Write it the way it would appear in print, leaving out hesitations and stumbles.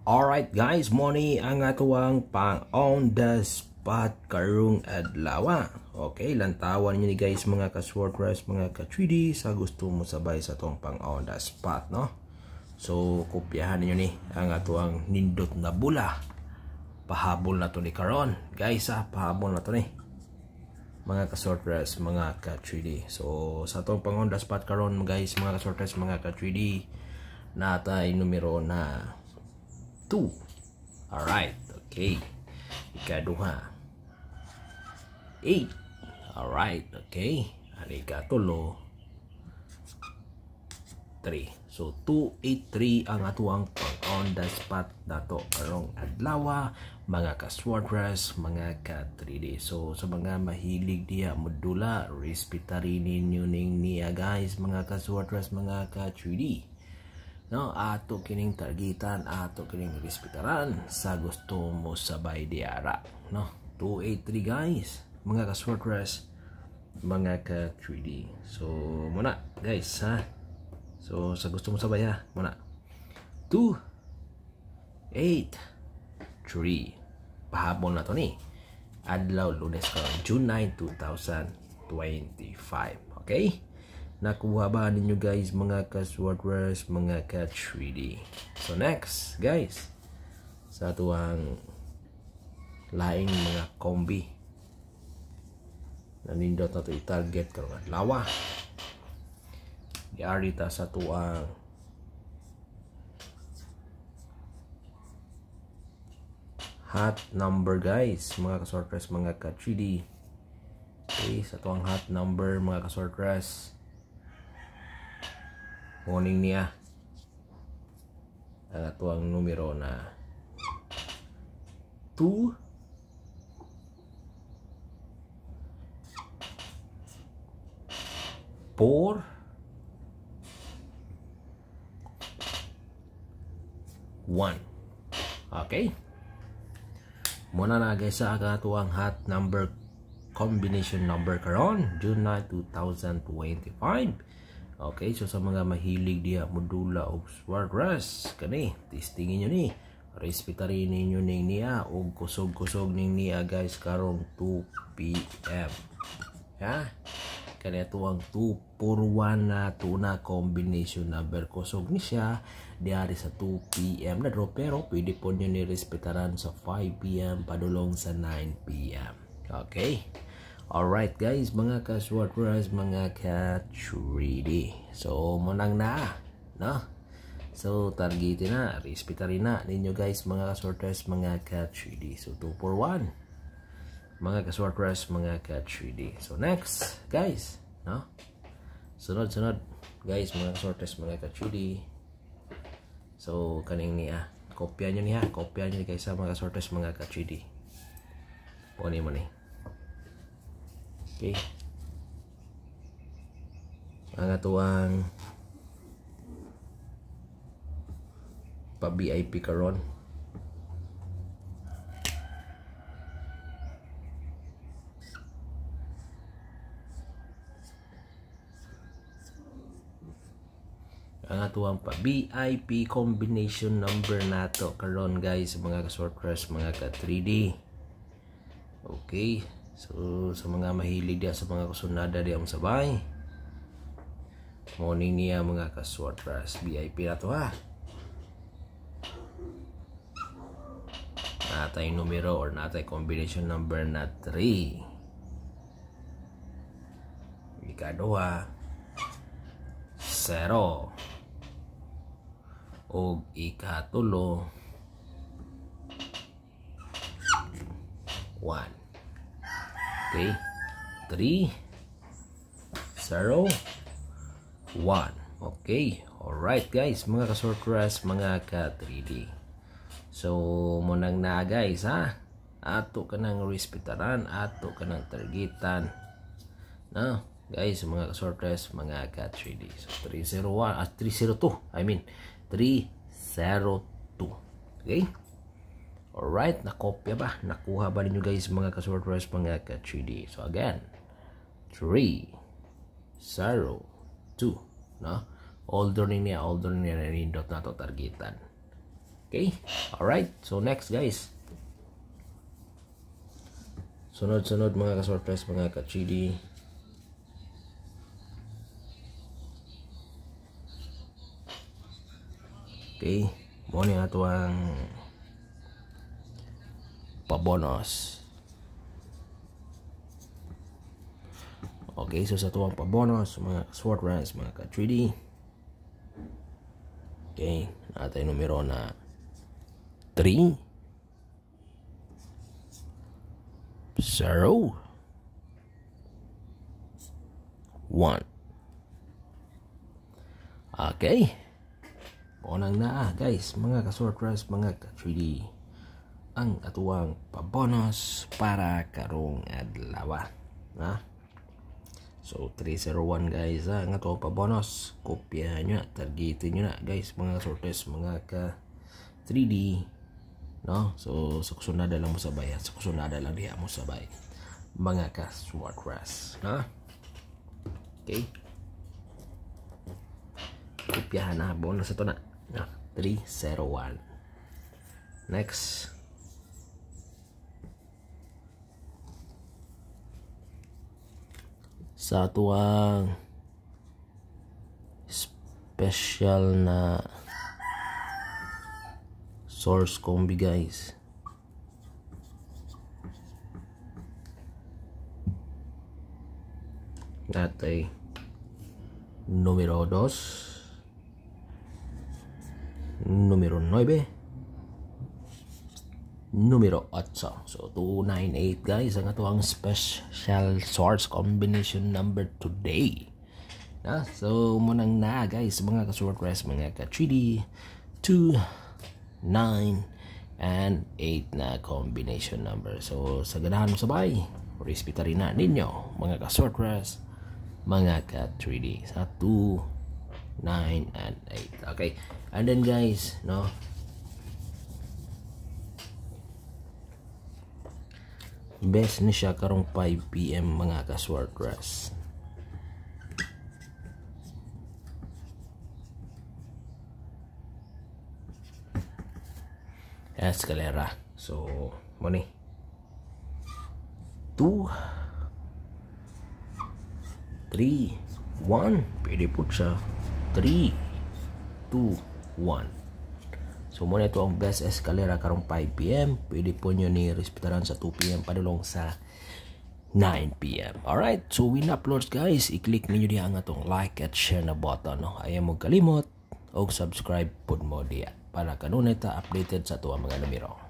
Alright guys, moni ang atuang pang on the spot karong adlaw. Okay, lantawan niyo ni guys mga ka-swordpress, mga ka-3D sa gusto mo sabay sa tong pang on the spot, no? So, kopyahan niyo ni ang atuang nindot na bula. Pahabol na to ni karon. Guys, pahabol na to ni. Mga ka-swordpress, mga ka-3D. So, sa tong pang on the spot karon guys, mga ka-swordpress, mga ka-3D, natay numero na 2. Alright, okay. Ikaduha 8. Alright, okay. Ani ikatulo 3. So 283 ang atuang pang on the spot nato karong adlaw, mga ka-swordpress, mga ka-3D. So sa mga mahilig diya modula, respetari ninyo ning niya guys, mga ka-swordpress, mga ka-3D. No, ato kining targetan, ato kining respetaran sa gusto mo sabay diara, no? 283 guys, mga ka-swordpress, mga ka-3D. So muna guys, ha. So sa gusto mo sabay, ha, muna 283 pahabol na to ni adlaw Lunes karon June 9, 2025. Okay, nakuha ba ninyo guys mga ka-swordpress, mga ka-3D? So next guys, sa tuwang laing mga kombi nanindot na to i-target karong adlaw. Diari ta sa tuwang hot number guys, mga ka-swordpress, mga ka-3D. Okay, sa tuwang hot number mga ka-swordpress, morning niya ang atuang numero na 2 4 1. Okay, muna na guys sa atuang hot number combination number karon June 9, 2025. Okay, so sa mga mahilig diya modula og swordpress, kani testingin nyo ni, respetarin ninyo ning niya og kusog-kusog ning niya guys karong 2 PM. Ha? Kani atuang 241 na tuna combination number, kusog ni siya diari sa 2 PM na draw, pero pwede po nyo ni respetaran sa 5 PM padulong sa 9 PM. Okay, alright guys, mga ka-swordpress, mga ka-3D. So munang na, no? So targetin na, respetarin na ninyo guys mga ka-swordpress, mga ka-3D. So 241 mga ka-swordpress, mga ka-3D. So next guys, no? Sunod guys mga ka-swordpress, mga ka-3D. So kaning niya, kopya nyo niya, kopya nyo guys sa mga ka-swordpress, mga ka-3D. Puni mo ni. Okay, ang atuang pa VIP karon ang atuang pa VIP combination number nato karon guys, mga ka-swordpress, mga ka-3D. Okay, so sa mga mahilig dia sa mga kusunada diya ang sabay, morning niya mga ka-swordpress, VIP na to, ha. Natay numero or natay combination number na 3. Ikaduha 0 og ikatulo 1. Okay, 3 0 1. Okay, alright guys, mga ka-swordpress, mga ka-3D. So munang na guys, ha, ato ka nang respetaran, ato ka nang targetan, no guys, mga ka-swordpress, mga ka-3D. So 302, I mean 302. Okay, alright, nakopya ba, nakuha ba ninyo guys mga ka-swordpress, mga ka-3D? So again, 302, no? Older niya nindot na to targetan. Okay, alright. So next guys, sunod-sunod mga ka-surprise, mga ka-3D. Okay, mo ni ato ang pabonus. Okay, so sa tuwang pabonus, mga surprise, mga ka-3D. Okay, natin numero na 3 0 1. Okay, unang na guys, mga ka-surprise, mga ka-3D, ang atuang pabonus para karong adlaw. So 301 guys, ang atuang pabonus, kopyahan nyo na, targetin nyo na guys, mga ka-surprise, mga ka-3D, no? So sa kusunada lang mo sabay, sa kusunada lang diha mo sabay, mga ka-surprise, okay, kopyahan na bonus ito na. 301. Next, sa tuwang special na source combi guys, natay numero 2, numero 9, numero 8. So 298 guys, ang atuang special source combination number today. So munang na guys, mga ka-surprise, mga ka-3D, 2, 9 and 8 na combination number. So sa ganahan mo sabay, respeta rin na ninyo mga ka-surprise, mga ka-3D, sa 2, 9 and 8. Okay, and then guys, no, best ni siya karong 5 PM mga ka-surprise. Escalera. So mo ni 2, 3, 1. Pwede po siya 3, 2, 1. So muna ito ang best escalera karong 5 PM. Pwede po nyo ni respetaran sa 2 PM padulong sa 9 PM. Alright, so win uploads guys, i-click ninyo diya ang atong like at share na button, no? Ayaw mo kalimot o subscribe pod mo diya para kanunay ta updated sa tuwa mga numero.